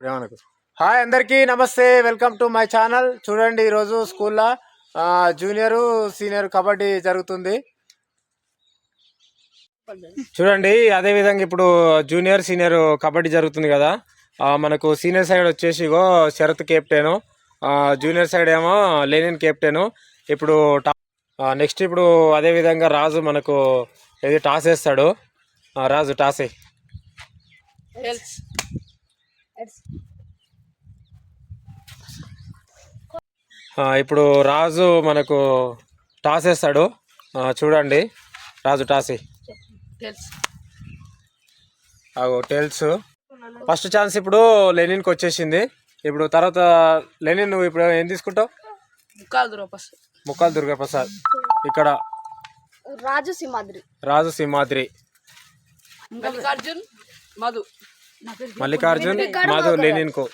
Hi అందరికీ నమస్తే, welcome to my channel. చూడండి, ఈరోజు స్కూల్లో జూనియర్ సీనియర్ కబడ్డీ జరుగుతుంది. చూడండి, అదేవిధంగా ఇప్పుడు జూనియర్ సీనియర్ కబడ్డీ జరుగుతుంది కదా. మనకు సీనియర్ సైడ్ వచ్చేసి శరత్ కెప్టెను, జూనియర్ సైడ్ ఏమో లెనిన్ కెప్టెను. ఇప్పుడు నెక్స్ట్ ఇప్పుడు అదేవిధంగా రాజు మనకు ఏది టాస్ వేస్తాడు. రాజు టాస్ ఇప్పుడు రాజు మనకు టాస్ వేస్తాడు. చూడండి, రాజు టాస్ టెల్స్. ఫస్ట్ ఛాన్స్ ఇప్పుడు లెనిన్కి వచ్చేసింది. ఇప్పుడు తర్వాత లెనిన్ నువ్వు ఇప్పుడు ఏం తీసుకుంటావు? ముక్కాల దుర్గాప్రసాద్. ఇక్కడ రాజు సింహాద్రి. మల్లికార్జున్ మధు లెనిన్ కు,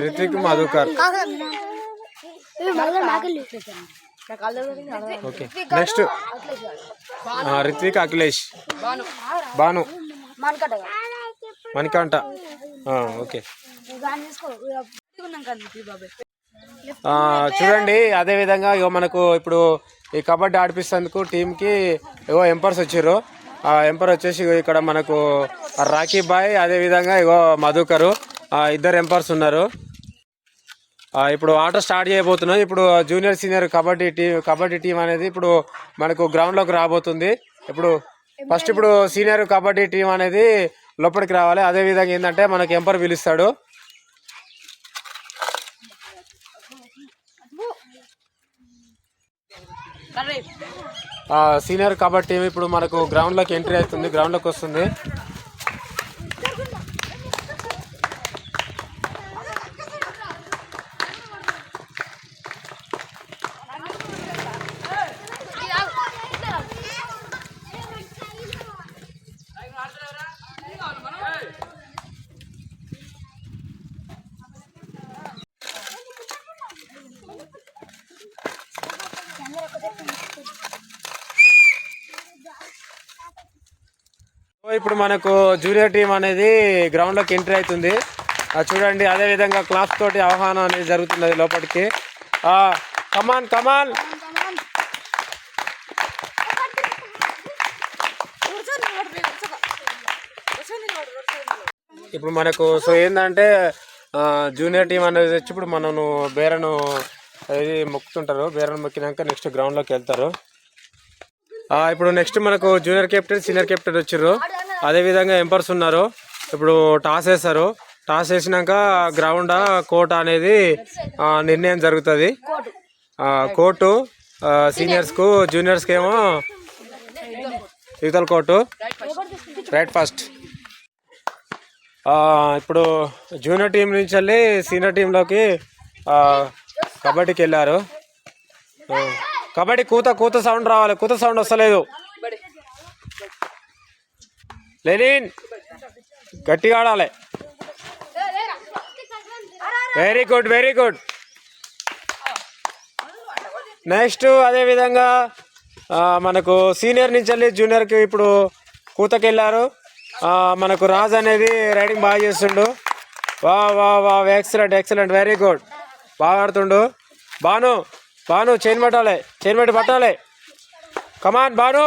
Rithvik Madhukar. Okay, next Rithvik Akhilesh, Bhanu, Manikanta. Okay, చూడండి, అదే విధంగా మనకు ఇప్పుడు ఈ కబడ్డీ ఆడిపిస్తేందుకు టీంకి ఎంపైర్స్ వచ్చారు. ఎంపైర్ వచ్చేసి ఇక్కడ మనకు రాఖీ బాయ్, అదేవిధంగా మధుకరు, ఇద్దరు ఎంపైర్స్ ఉన్నారు. ఇప్పుడు ఆట స్టార్ట్ చేయబోతున్నాం. ఇప్పుడు జూనియర్ సీనియర్ కబడ్డీ టీం అనేది ఇప్పుడు మనకు గ్రౌండ్లోకి రాబోతుంది. ఇప్పుడు ఫస్ట్ ఇప్పుడు సీనియర్ కబడ్డీ టీం అనేది లోపలికి రావాలి. అదేవిధంగా ఏంటంటే మనకు ఎంపైర్ పిలుస్తాడు. సీనియర్ కబడ్డీ టీం ఇప్పుడు మనకు గ్రౌండ్లోకి ఎంట్రీ అవుతుంది, గ్రౌండ్లోకి వస్తుంది. ఇప్పుడు మనకు జూనియర్ టీం అనేది గ్రౌండ్లోకి ఎంట్రీ అవుతుంది. చూడండి, అదేవిధంగా క్లాస్ తోటి ఆహ్వానం అనేది జరుగుతున్నది లోపలికి. కమాన్ కమాన్. ఇప్పుడు మనకు ఏంటంటే జూనియర్ టీం అనేది వచ్చి ఇప్పుడు మనను బేరను ఇది మొక్కుతుంటారు. బేరను మొక్కినాక నెక్స్ట్ గ్రౌండ్లోకి వెళ్తారు. ఇప్పుడు నెక్స్ట్ మనకు జూనియర్ కెప్టెన్ సీనియర్ కెప్టెన్ వచ్చారు. అదేవిధంగా ఎంపైర్స్ ఉన్నారు. ఇప్పుడు టాస్ వేస్తారు. టాస్ వేసినాక గ్రౌండ్ కోర్ట్ అనేది నిర్ణయం జరుగుతుంది. కోర్టు సీనియర్స్కు, జూనియర్స్కి ఏమో యువతల కోర్టు రైట్ ఫస్ట్. ఇప్పుడు జూనియర్ టీం నుంచి వెళ్ళి సీనియర్ టీంలోకి కబడ్డీకి వెళ్ళారు. కబడ్డీ కూత సౌండ్ రావాలి. కూత సౌండ్ వస్తలేదు. లెనిన్ గట్టిగా ఆడాలి. Very good, very good. Next అదేవిధంగా మనకు సీనియర్ నుంచి వెళ్ళి జూనియర్కి ఇప్పుడు కూతకి వెళ్ళారు. మనకు రాజ్ అనేది రైడింగ్ బాగా చేస్తుండు. వా ఎక్సలెంట్ ఎక్సలెంట్, వెరీ గుడ్, బాగా ఆడుతుండు. భాను చైన్ పట్టాలి. Come on Bhanu.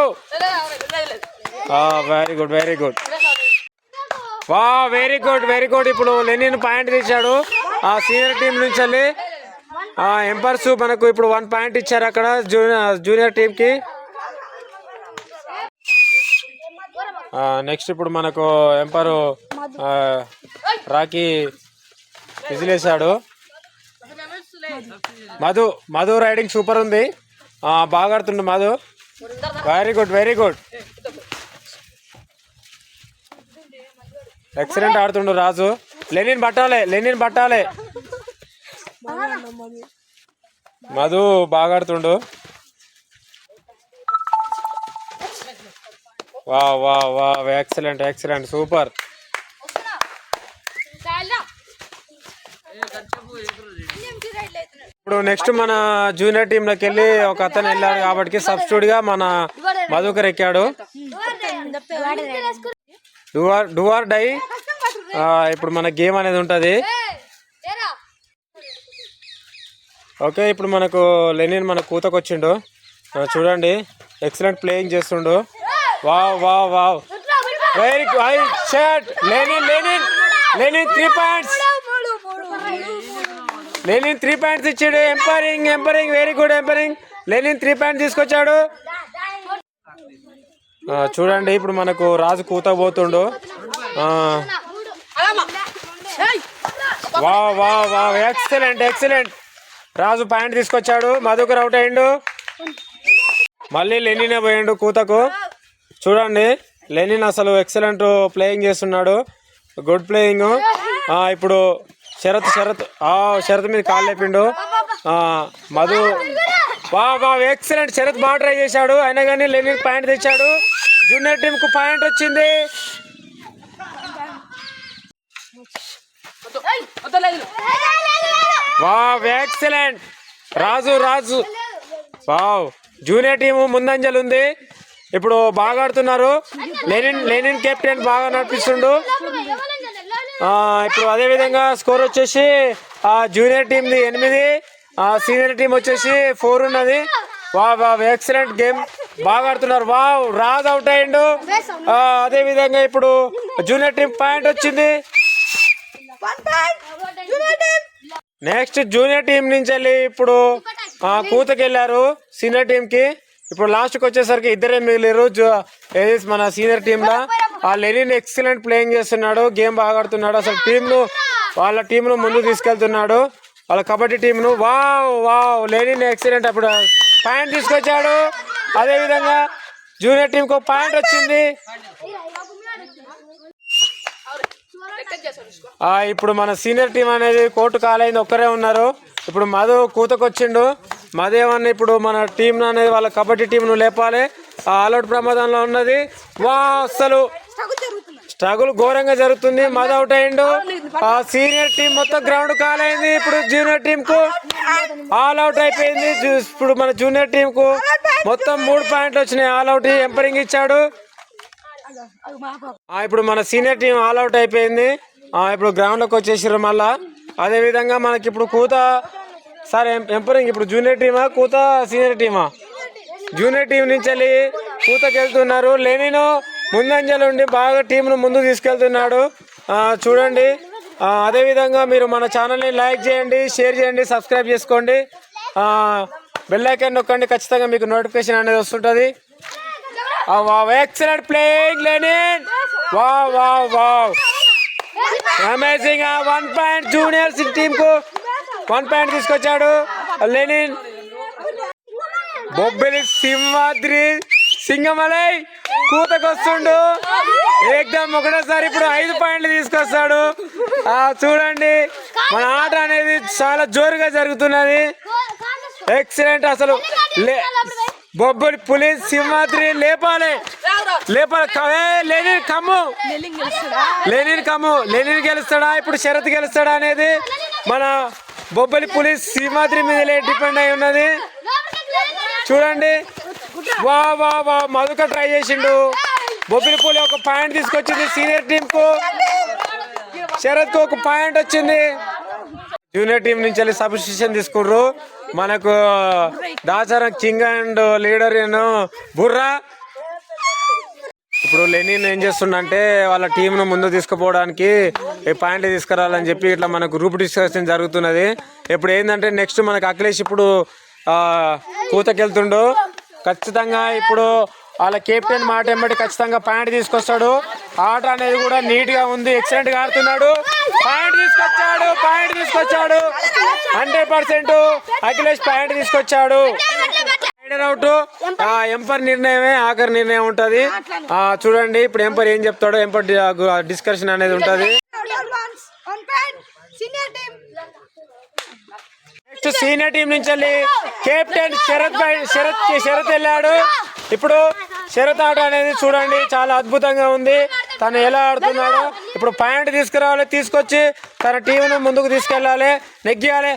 Very good, very good, very good, very good. ఇప్పుడు లెనిన్ పాయింట్ తీశాడు సీనియర్ టీం నుంచి వెళ్ళి. ఎంపైర్స్ మనకు ఇప్పుడు 1 పాయింట్ ఇచ్చారు అక్కడ జూనియర్ టీంకి. నెక్స్ట్ ఇప్పుడు మనకు ఎంపైర్ రాఖీ విజిలేశాడు. మధు రైడింగ్ సూపర్ ఉంది, బాగా ఆడుతుండు Madhu. Very good, very good, excellent ఆడుతుండు రాజు. లెనిన్ పట్టాలి. మధు బాగా ఆడుతుండు. వా ఎక్సలెంట్ ఎక్సలెంట్, సూపర్. ఇప్పుడు నెక్స్ట్ మన జూనియర్ టీంలోకి వెళ్ళి ఒక అతను వెళ్ళాడు కాబట్టి సబ్స్టిట్యూట్ గా మన మధుకర్ ఎక్కాడు. డూ ఆర్ డై ఇప్పుడు మన గేమ్ అనేది ఉంటుంది. ఓకే, ఇప్పుడు మనకు లెనిన్ మన కూతకు వచ్చిండు. చూడండి, ఎక్సలెంట్ ప్లేయింగ్ చేస్తుండు. Wow wow wow, very good shot. Lenin Lenin Lenin 3 points. Lenin 3 points ఇచ్చాడు. Umpiring umpiring, very good umpiring. Lenin 3 points తీసుకొచ్చాడు. చూడండి, ఇప్పుడు మనకు రాజు కూత పోతుండు. Wow wow wow, excellent excellent. Raju point తీసుకొచ్చాడు. మధుకర్ అవుట్ అయ్యిండు. మళ్ళీ లెనినే పోయిండు కూతకు. చూడండి, లెనిన్ అసలు ఎక్సలెంట్ ప్లేయింగ్ చేస్తున్నాడు. Good playing. ఇప్పుడు శరత్ శరత్ శరత్ మీద కాలు లేపిండు. మధు వా ఎక్సలెంట్. శరత్ బాగా ట్రై చేశాడు, అయినా కానీ లెనిన్ పాయింట్ తెచ్చాడు. జూనియర్ టీమ్ కు పాయింట్ వచ్చింది. Wow excellent. Raju Raju wow. Junior team ముందంజలు ఉంది. ఇప్పుడు బాగా ఆడుతున్నారు. లెనిన్ లెనిన్ కెప్టెన్ బాగా నడిపిస్తుండు. ఇప్పుడు అదే విధంగా స్కోర్ వచ్చేసి జూనియర్ టీంది 8, సీనియర్ టీం వచ్చేసి 4 ఉన్నది. వావ్ వావ్ ఎక్సలెంట్ గేమ్, బాగా ఆడుతున్నారు. వావ్, రాజు అవుట్ అయ్యిండు. అదే విధంగా ఇప్పుడు జూనియర్ టీం పాయింట్ వచ్చింది. నెక్స్ట్ జూనియర్ టీం నుంచి వెళ్ళి ఇప్పుడు కూతకి వెళ్ళారు సీనియర్ టీం కి. ఇప్పుడు లాస్ట్కి వచ్చేసరికి ఇద్దరే మిగిలిరు మన సీనియర్ టీంలో. లెనిన్ ఎక్సలెంట్ ప్లేయింగ్ చేస్తున్నాడు, గేమ్ బాగా ఆడుతున్నాడు. అసలు వాళ్ళ టీంను ముందు తీసుకెళ్తున్నాడు, వాళ్ళ కబడ్డీ టీంను. Wow wow, Lenin excellent. అప్పుడు పాయింట్ తీసుకొచ్చాడు. అదే విధంగా జూనియర్ టీంకు పాయింట్ వచ్చింది. ఇప్పుడు మన సీనియర్ టీం అనేది కోర్టు కాలైంది, ఒక్కరే ఉన్నారు. ఇప్పుడు మధు కూతకు వచ్చిండు. మధు ఏమన్నా ఇప్పుడు మన టీం అనేది వాళ్ళ కబడ్డీ టీంను లేపాలి. ఆల్అౌట్ ప్రమాదంలో ఉన్నది. వా, అసలు స్ట్రగుల్ ఘోరంగా జరుగుతుంది. మధు అవుట్ అయ్యిండు. సీనియర్ టీం మొత్తం గ్రౌండ్ కాలైంది. ఇప్పుడు జూనియర్ టీం కు ఆల్అౌట్ అయిపోయింది. ఇప్పుడు మన జూనియర్ టీం కు మొత్తం 3 పాయింట్లు వచ్చినాయి. ఆల్అౌట్ ఎంపరింగ్ ఇచ్చాడు. ఇప్పుడు మన సీనియర్ టీం ఆల్అౌట్ అయిపోయింది. ఇప్పుడు గ్రౌండ్లోకి వచ్చేసారు మళ్ళా. అదే విధంగా మనకి ఇప్పుడు కూత సార్ ఎంపరింగ్. ఇప్పుడు జూనియర్ టీమా కూత సీనియర్ టీమా? జూనియర్ టీం నుంచి వెళ్ళి కూతకి వెళ్తున్నారు. లెనిన్ ముందంజలు ఉండి బాగా టీంను ముందు తీసుకెళ్తున్నాడు. చూడండి, అదేవిధంగా మీరు మన ఛానల్ని లైక్ చేయండి, షేర్ చేయండి, సబ్స్క్రైబ్ చేసుకోండి, బెల్ ఐకాన్ నొక్కండి. ఖచ్చితంగా మీకు నోటిఫికేషన్ అనేది వస్తుంటుంది. Excellent playing Lenin. Wow wow wow, amazing. 1 point juniors team కు 1 పాయింట్ తీసుకొచ్చాడు లెనిన్. బొబ్బిలి సింహాద్రి సింగమలై కూతకు వస్తుండు. ఏకదమ్ ఒకటేసారి ఇప్పుడు 5 పాయింట్లు తీసుకొస్తాడు. చూడండి, మన ఆట అనేది చాలా జోరుగా జరుగుతున్నది. ఎక్సలెంట్. అసలు బొబ్బిలి పులి సింహాద్రి లేపాలి లేపాలి. లెనిన్ కమ్ము, లెనిన్ కమ్ము. లెనిన్ గెలుస్తాడా ఇప్పుడు శరత్ గెలుస్తాడా అనేది మన బొబ్బిలి పులి సింహాద్రి మీద డిపెండ్ అయి ఉన్నది. చూడండి, వా వా వా, మధుక ట్రై చేసిండు. బొబ్బిలి పులి ఒక పాయింట్ తీసుకొచ్చింది సీనియర్ టీం కు. శరత్ కు ఒక పాయింట్ వచ్చింది. జూనియర్ టీం నుంచి వెళ్ళి సబ్స్టిట్యూషన్ తీసుకుర్రు. మనకు Dacharam king and leader Burra. ఇప్పుడు లెనిన్ ఏం చేస్తుండంటే వాళ్ళ టీంను ముందు తీసుకుపోవడానికి పాయింట్లు తీసుకురావాలని చెప్పి ఇట్లా మనకు గ్రూప్ డిస్కషన్ జరుగుతున్నది. ఇప్పుడు ఏంటంటే నెక్స్ట్ మనకు అఖిలేష్ ఇప్పుడు కూతకెళ్తుండు. ఖచ్చితంగా ఇప్పుడు వాళ్ళ కెప్టెన్ మాట వెంబడి ఖచ్చితంగా పాయింట్ తీసుకొస్తాడు. ఆట అనేది కూడా నీట్ గా ఉంది, ఎక్సలెంట్ గా ఆడుతున్నాడు. పాయింట్ తీసుకొచ్చాడు 100%. అఖిలేష్ పాయింట్ తీసుకొచ్చాడు. అవుట్. ఎంపైర్ నిర్ణయమే ఆఖరి నిర్ణయం ఉంటది. చూడండి, ఇప్పుడు ఎంపైర్ ఏం చెప్తాడో ఎంపైర్ డిస్కషన్ అనేది ఉంటది. నెక్స్ట్ సీనియర్ టీం నుంచి వెళ్ళి కెప్టెన్ శరత్ వెళ్ళాడు. ఇప్పుడు శరత్ ఆట అనేది చూడండి చాలా అద్భుతంగా ఉంది. తను ఎలా ఆడుతున్నాడో. ఇప్పుడు పాయింట్ తీసుకురావాలి, తీసుకొచ్చి తన టీంను ముందుకు తీసుకెళ్ళాలి, నెగ్గియాలి.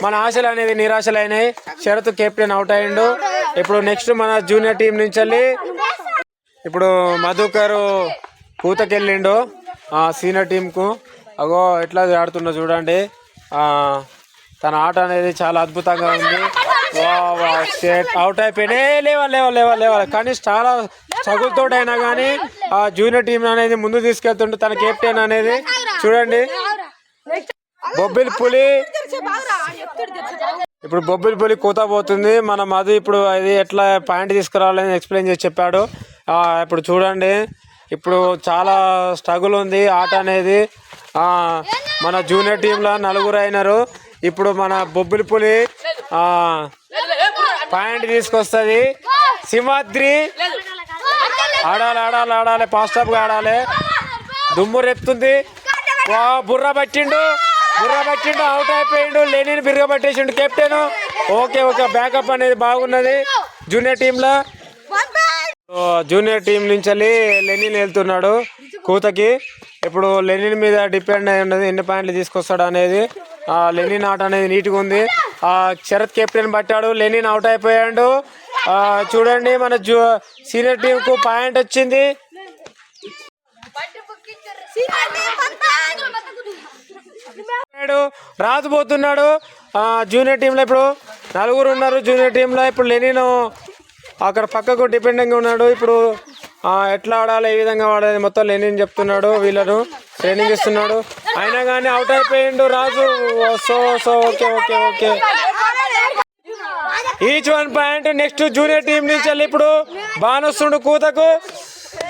మన ఆశలు అనేది నిరాశలైనాయి. శరత్ కెప్టెన్ అవుట్ అయ్యిండు. ఇప్పుడు నెక్స్ట్ మన జూనియర్ టీం నుంచి వెళ్ళి ఇప్పుడు మధుకర్ కూతకెళ్ళిండు సీనియర్ టీంకు. అగో ఎట్లా ఆడుతుండో చూడండి. తన ఆట అనేది చాలా అద్భుతంగా ఉంది. అవుట్ అయిపోయినా లేవాలి కానీ చాలా స్ట్రగుల్తో అయినా కానీ ఆ జూనియర్ టీం అనేది ముందు తీసుకెళ్తుంటే తన కెప్టెన్ అనేది చూడండి. బొబ్బిలి పులి ఇప్పుడు బొబ్బిలి పులి కూత పోతుంది. మన మధు ఇప్పుడు అది ఎట్లా పాయింట్ తీసుకురావాలని ఎక్స్ప్లెయిన్ చేసి చెప్పాడు. ఇప్పుడు చూడండి, ఇప్పుడు చాలా స్ట్రగుల్ ఉంది ఆట అనేది. మన జూనియర్ టీంలో 4 అయినారు. ఇప్పుడు మన బొబ్బిలి పులి పాయింట్ తీసుకొస్తుంది. సింహాద్రి ఆడాలి ఫాస్ట్ గా ఆడాలి. దుమ్ము రెత్తుంది. బుర్ర పట్టిండు అవుట్ అయిపోయిండు. లెనిన్ బిర్గ పట్టేసిండు కెప్టెన్. ఓకే బ్యాకప్ అనేది బాగున్నది జూనియర్ టీంలో. జూనియర్ టీం నుంచి లెనిన్ వెళ్తున్నాడు కూతకి. ఇప్పుడు లెనిన్ మీద డిపెండ్ అయి ఉన్నది ఎన్ని పాయింట్లు తీసుకొస్తాడు అనేది. లెనిన్ ఆట అనేది నీట్గా ఉంది. శరత్ కెప్టెన్ పట్టాడు, లెనిన్ అవుట్ అయిపోయాడు. చూడండి మన సీనియర్ టీం కు పాయింట్ వచ్చింది. రాజుపోతున్నాడు జూనియర్ టీంలో. ఇప్పుడు 4 ఉన్నారు జూనియర్ టీంలో. ఇప్పుడు లెనిన్ అక్కడ పక్కకు డిపెండింగ్ ఉన్నాడు. ఇప్పుడు ఎట్లా ఆడాలి, ఏ విధంగా ఆడాలి మొత్తం లెనిన్ చెప్తున్నాడు, వీళ్ళను ట్రైనింగ్ ఇస్తున్నాడు. అయినా కానీ అవుట్ అయిపోయిండు Raju. So okay each 1 point. Next junior team నుంచి వెళ్ళి ఇప్పుడు బానొస్తుండు కూతకు.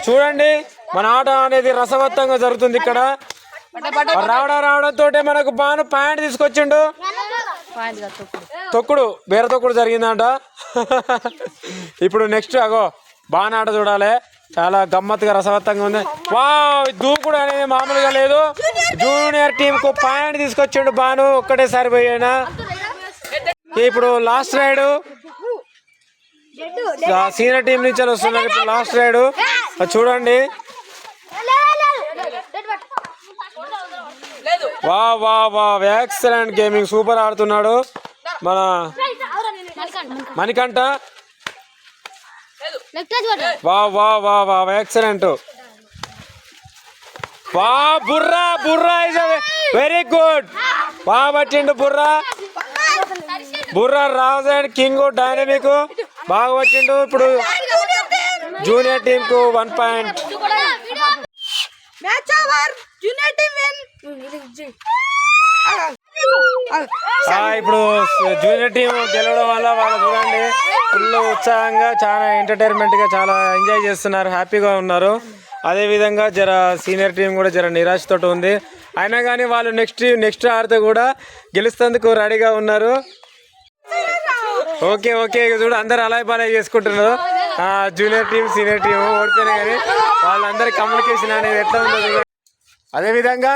చూడండి మన ఆట అనేది రసవత్తంగా జరుగుతుంది ఇక్కడ. రావడంతో మనకు బాను పాయింట్ తీసుకొచ్చిండు. బేర తొక్కుడు జరిగిందంట. ఇప్పుడు నెక్స్ట్ బాగా ఆట చూడాలి. చాలా గమ్మత్తుగా రసవత్తంగా ఉంది. దూకుడు అనేది మామూలుగా లేదు. జూనియర్ టీం కు పాయింట్ తీసుకొచ్చిండు బాను ఒక్కటేసారి పోయినా. ఇప్పుడు లాస్ట్ రైడ్ సీనియర్ టీం నుంచి వస్తున్నారు. ఇప్పుడు లాస్ట్ రైడ్ చూడండి. ఎక్సలెంట్ గేమింగ్, సూపర్ ఆడుతున్నాడు మన Manikanta. Excellent. Burra is very good. పట్టిండు Burra Raju and king dynamic బాగా వచ్చిండు. ఇప్పుడు జూనియర్ టీం కు 1 పాయింట్. ఇప్పుడు జూనియర్ టీం గెలవడం వల్ల వాళ్ళు చూడండి ఫుల్ ఉత్సాహంగా, చాలా ఎంటర్టైన్మెంట్ గా చాలా ఎంజాయ్ చేస్తున్నారు, హ్యాపీగా ఉన్నారు. అదే విధంగా సీనియర్ టీం కూడా నిరాశతో ఉంది. అయినా కానీ వాళ్ళు నెక్స్ట్ ఆడితే కూడా గెలుస్తేందుకు రెడీగా ఉన్నారు. ఓకే చూడు అందరు అలాయ్ బాలాయ్ చేసుకుంటున్నారు. జూనియర్ టీం సీనియర్ టీం ఓడిపోయినా కానీ వాళ్ళందరి కమ్యూనికేషన్ అనేది ఎట్లా ఉందో. అదే విధంగా